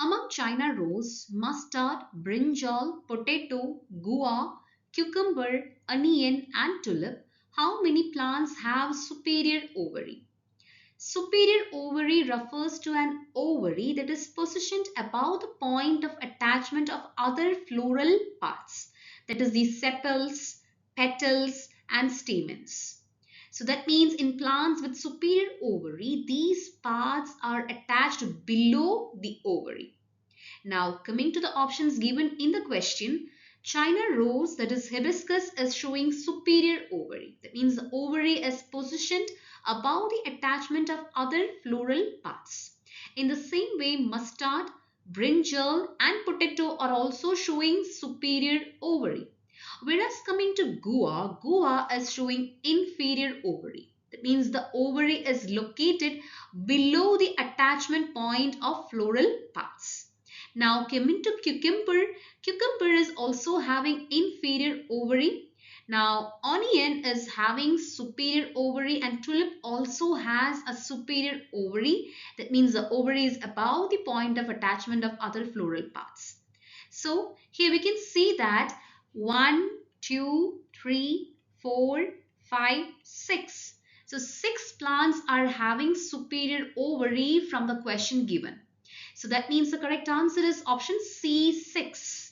Among China rose, mustard, brinjal, potato, guava, cucumber, onion, and tulip, how many plants have superior ovary? Superior ovary refers to an ovary that is positioned above the point of attachment of other floral parts, that is the sepals, petals, and stamens. So that means in plants with superior ovary, these parts are attached below the ovary. Now, coming to the options given in the question, China rose, that is hibiscus, is showing superior ovary. That means the ovary is positioned above the attachment of other floral parts. In the same way, mustard, brinjal, and potato are also showing superior ovary. Whereas coming to guava, guava is showing inferior ovary. That means the ovary is located below the attachment point of floral parts. Now coming to cucumber, cucumber is also having inferior ovary. Now onion is having superior ovary and tulip also has a superior ovary. That means the ovary is above the point of attachment of other floral parts. So here we can see that 1, 2, 3, 4, 5, 6. So 6 plants are having superior ovary from the question given. So that means the correct answer is option C, 6.